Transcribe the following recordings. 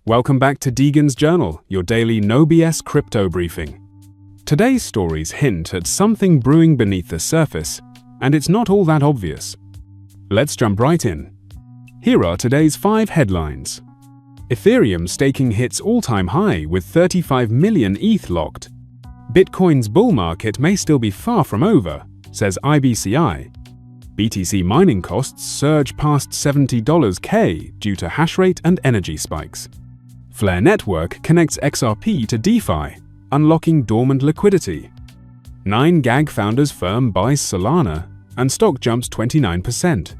Welcome back to Degens Journal, your daily no BS crypto briefing. Today's stories hint at something brewing beneath the surface, and it's not all that obvious. Let's jump right in. Here are today's 5 headlines. Ethereum staking hits all-time high with 35 million ETH locked. Bitcoin's bull market may still be far from over, says IBCI. BTC mining costs surge past $70K due to hash rate and energy spikes. Flare Network connects XRP to DeFi, unlocking dormant liquidity. 9gag founders firm buys Solana, and stock jumps 29%.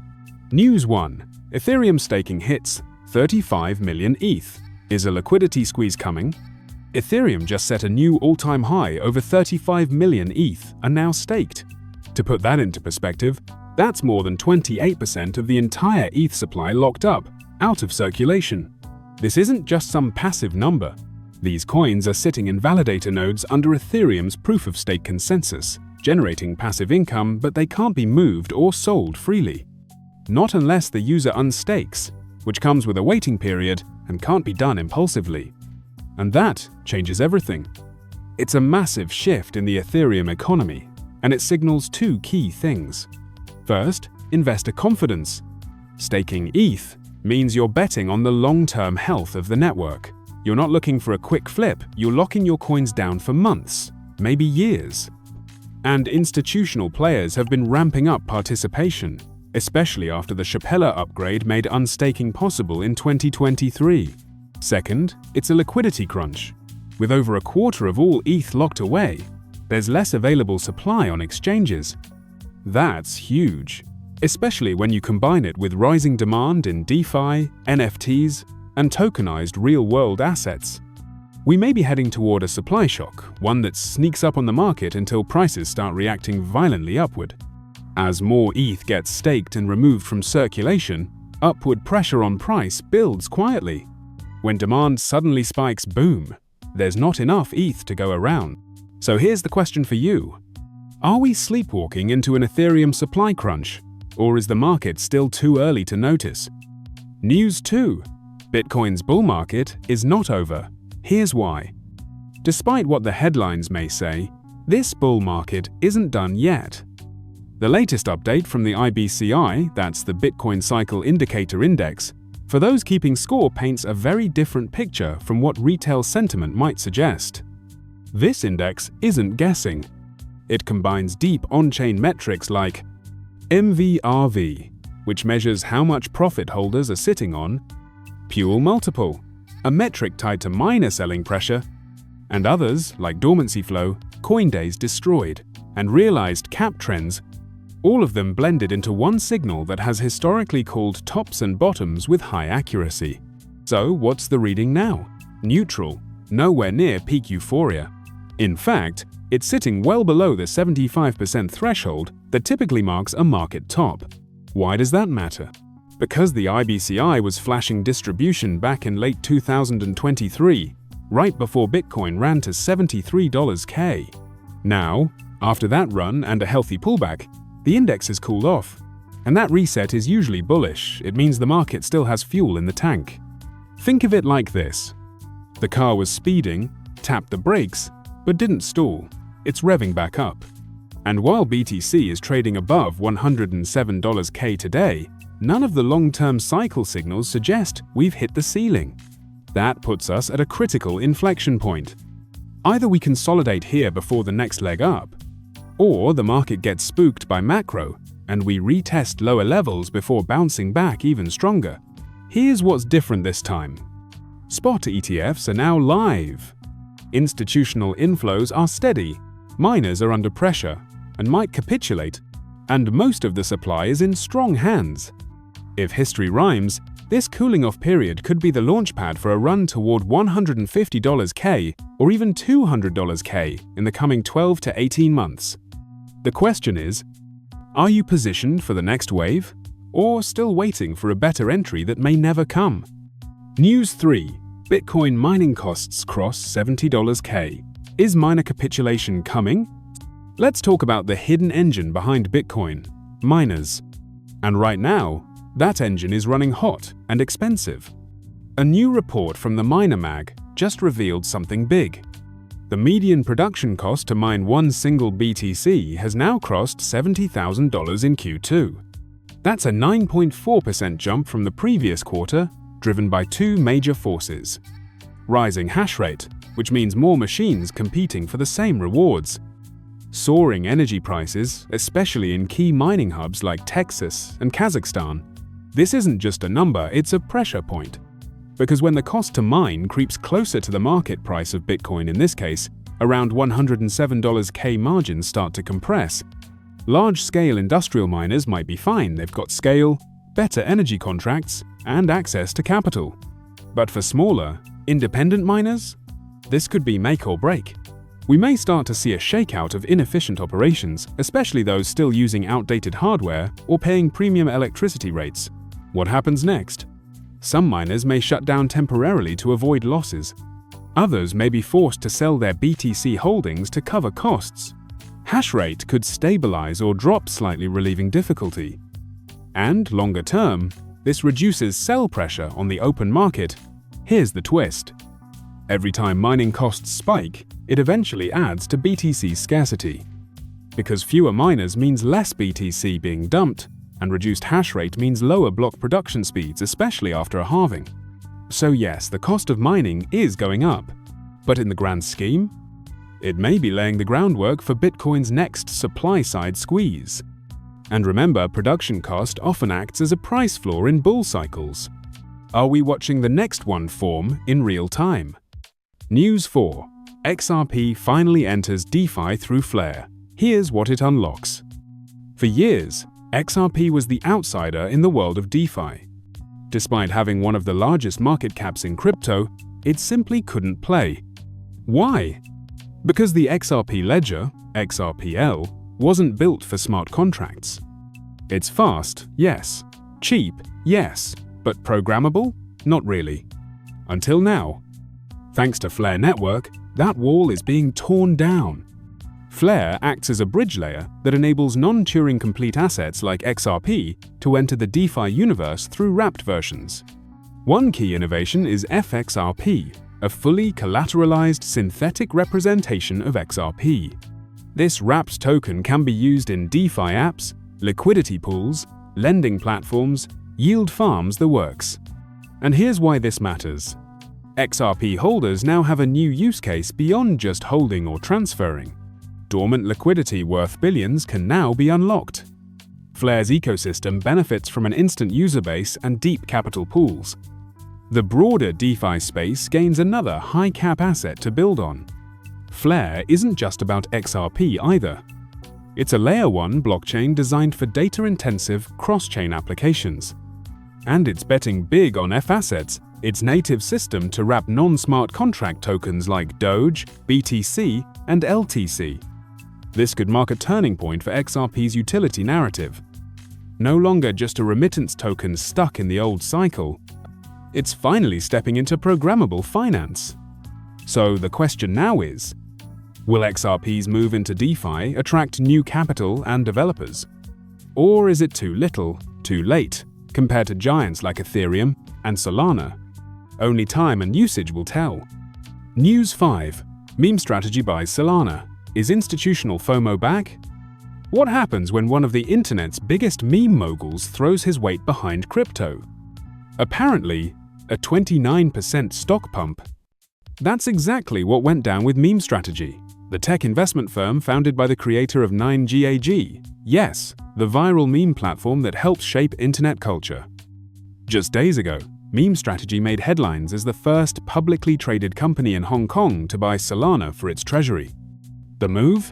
News 1. Ethereum staking hits 35 million ETH. Is a liquidity squeeze coming? Ethereum just set a new all-time high. Over 35 million ETH are now staked. To put that into perspective, that's more than 28% of the entire ETH supply locked up, out of circulation. This isn't just some passive number. These coins are sitting in validator nodes under Ethereum's proof-of-stake consensus, generating passive income, but they can't be moved or sold freely. Not unless the user unstakes, which comes with a waiting period and can't be done impulsively. And that changes everything. It's a massive shift in the Ethereum economy, and it signals 2 key things. First, investor confidence. Staking ETH means you're betting on the long-term health of the network. You're not looking for a quick flip, you're locking your coins down for months, maybe years. And institutional players have been ramping up participation, especially after the Shapella upgrade made unstaking possible in 2023. Second, it's a liquidity crunch. With over a quarter of all ETH locked away, there's less available supply on exchanges. That's huge, especially when you combine it with rising demand in DeFi, NFTs, and tokenized real-world assets. We may be heading toward a supply shock, one that sneaks up on the market until prices start reacting violently upward. As more ETH gets staked and removed from circulation, upward pressure on price builds quietly. When demand suddenly spikes, boom, there's not enough ETH to go around. So here's the question for you. Are we sleepwalking into an Ethereum supply crunch, or is the market still too early to notice? News 2. Bitcoin's bull market is not over. Here's why. Despite what the headlines may say, this bull market isn't done yet. The latest update from the IBCI, that's the Bitcoin Cycle Indicator Index, for those keeping score paints a very different picture from what retail sentiment might suggest. This index isn't guessing. It combines deep on-chain metrics like MVRV, which measures how much profit holders are sitting on, Puel multiple, a metric tied to miner selling pressure, and others like dormancy flow, coin days destroyed, and realized cap trends, all of them blended into one signal that has historically called tops and bottoms with high accuracy. So what's the reading now? Neutral, nowhere near peak euphoria. In fact, it's sitting well below the 75% threshold that typically marks a market top. Why does that matter? Because the IBCI was flashing distribution back in late 2023, right before Bitcoin ran to $73K. Now, after that run and a healthy pullback, the index has cooled off. And that reset is usually bullish. It means the market still has fuel in the tank. Think of it like this. The car was speeding, tapped the brakes, but didn't stall. It's revving back up. And while BTC is trading above $107K today, none of the long-term cycle signals suggest we've hit the ceiling. That puts us at a critical inflection point. Either we consolidate here before the next leg up, or the market gets spooked by macro and we retest lower levels before bouncing back even stronger. Here's what's different this time. Spot ETFs are now live. Institutional inflows are steady. Miners are under pressure and might capitulate, and most of the supply is in strong hands. If history rhymes, this cooling-off period could be the launchpad for a run toward $150K or even $200K in the coming 12 to 18 months. The question is, are you positioned for the next wave, or still waiting for a better entry that may never come? News 3. Bitcoin mining costs cross $70K. Is miner capitulation coming? Let's talk about the hidden engine behind Bitcoin, miners. And right now, that engine is running hot and expensive. A new report from the Miner Mag just revealed something big. The median production cost to mine one single BTC has now crossed $70,000 in Q2. That's a 9.4% jump from the previous quarter, driven by two major forces. Rising hash rate, which means more machines competing for the same rewards. Soaring energy prices, especially in key mining hubs like Texas and Kazakhstan. This isn't just a number, it's a pressure point. Because when the cost to mine creeps closer to the market price of Bitcoin in this case, around $107K margins start to compress. Large-scale industrial miners might be fine, they've got scale, better energy contracts, and access to capital. But for smaller, independent miners, this could be make or break. We may start to see a shakeout of inefficient operations, especially those still using outdated hardware or paying premium electricity rates. What happens next? Some miners may shut down temporarily to avoid losses. Others may be forced to sell their BTC holdings to cover costs. Hash rate could stabilize or drop slightly, relieving difficulty. And longer term, this reduces sell pressure on the open market. Here's the twist. Every time mining costs spike, it eventually adds to BTC's scarcity. Because fewer miners means less BTC being dumped, and reduced hash rate means lower block production speeds, especially after a halving. So yes, the cost of mining is going up. But in the grand scheme, it may be laying the groundwork for Bitcoin's next supply-side squeeze. And remember, production cost often acts as a price floor in bull cycles. Are we watching the next one form in real time? News 4. XRP finally enters DeFi through Flare. Here's what it unlocks. For years, XRP was the outsider in the world of DeFi. Despite having one of the largest market caps in crypto, it simply couldn't play. Why? Because the XRP ledger, XRPL, wasn't built for smart contracts. It's fast, yes. Cheap, yes. But programmable? Not really. Until now. Thanks to Flare Network, that wall is being torn down. Flare acts as a bridge layer that enables non-Turing complete assets like XRP to enter the DeFi universe through wrapped versions. One key innovation is FXRP, a fully collateralized synthetic representation of XRP. This wrapped token can be used in DeFi apps, liquidity pools, lending platforms, yield farms, the works. And here's why this matters. XRP holders now have a new use case beyond just holding or transferring. Dormant liquidity worth billions can now be unlocked. Flare's ecosystem benefits from an instant user base and deep capital pools. The broader DeFi space gains another high-cap asset to build on. Flare isn't just about XRP either. It's a Layer 1 blockchain designed for data-intensive cross-chain applications. And it's betting big on F-Assets, its native system to wrap non-smart contract tokens like Doge, BTC, and LTC. This could mark a turning point for XRP's utility narrative. No longer just a remittance token stuck in the old cycle, it's finally stepping into programmable finance. So the question now is, will XRP's move into DeFi attract new capital and developers? Or is it too little, too late, compared to giants like Ethereum and Solana? Only time and usage will tell. News 5. MemeStrategy buys Solana. Is institutional FOMO back? What happens when one of the internet's biggest meme moguls throws his weight behind crypto? Apparently, a 29% stock pump. That's exactly what went down with MemeStrategy, the tech investment firm founded by the creator of 9gag. Yes, the viral meme platform that helps shape internet culture. Just days ago, MemeStrategy made headlines as the first publicly traded company in Hong Kong to buy Solana for its treasury. The move?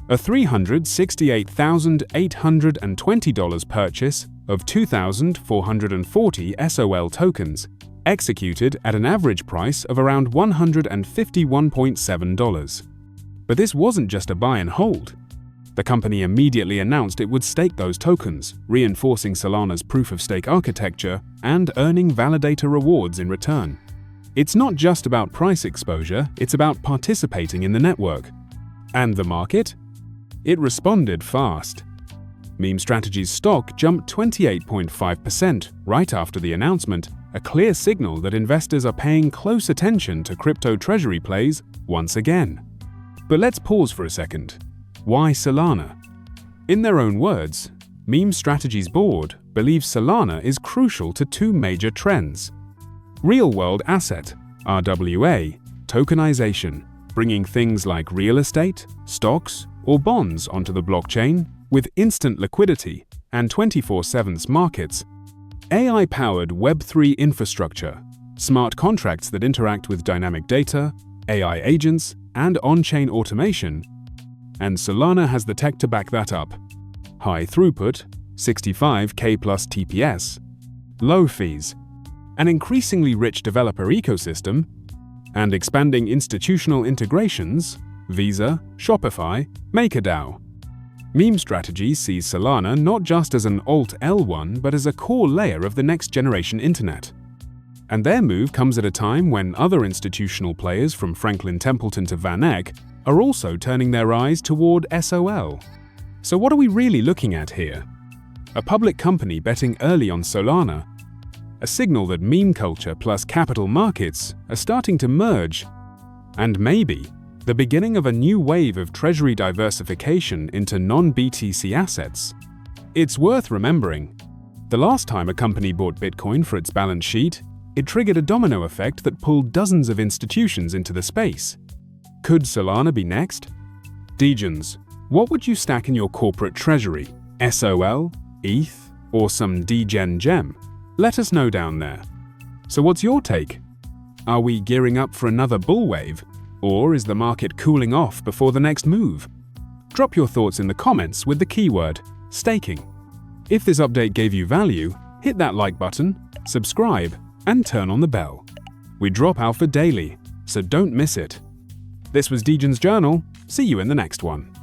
A $368,820 purchase of 2,440 SOL tokens, executed at an average price of around $151.7. But this wasn't just a buy and hold. The company immediately announced it would stake those tokens, reinforcing Solana's proof-of-stake architecture and earning validator rewards in return. It's not just about price exposure, it's about participating in the network. And the market? It responded fast. MemeStrategy's stock jumped 28.5% right after the announcement, a clear signal that investors are paying close attention to crypto treasury plays once again. But let's pause for a second. Why Solana? In their own words, MemeStrategy's board believes Solana is crucial to two major trends: real-world asset, RWA, tokenization, bringing things like real estate, stocks, or bonds onto the blockchain with instant liquidity and 24/7 markets, AI-powered Web3 infrastructure, smart contracts that interact with dynamic data, AI agents, and on-chain automation, and Solana has the tech to back that up. High throughput, 65K plus TPS, low fees, an increasingly rich developer ecosystem, and expanding institutional integrations, Visa, Shopify, MakerDAO. MemeStrategy sees Solana not just as an Alt L1 but as a core layer of the next-generation internet. And their move comes at a time when other institutional players from Franklin Templeton to Van Eck are also turning their eyes toward SOL. So what are we really looking at here? A public company betting early on Solana, a signal that meme culture plus capital markets are starting to merge, and maybe the beginning of a new wave of treasury diversification into non-BTC assets. It's worth remembering, the last time a company bought Bitcoin for its balance sheet, it triggered a domino effect that pulled dozens of institutions into the space. Could Solana be next? Degens, what would you stack in your corporate treasury? SOL, ETH, or some Degen gem? Let us know down there. So what's your take? Are we gearing up for another bull wave? Or is the market cooling off before the next move? Drop your thoughts in the comments with the keyword staking. If this update gave you value, hit that like button, subscribe, and turn on the bell. We drop alpha daily, so don't miss it. This was Degens Journal. See you in the next one.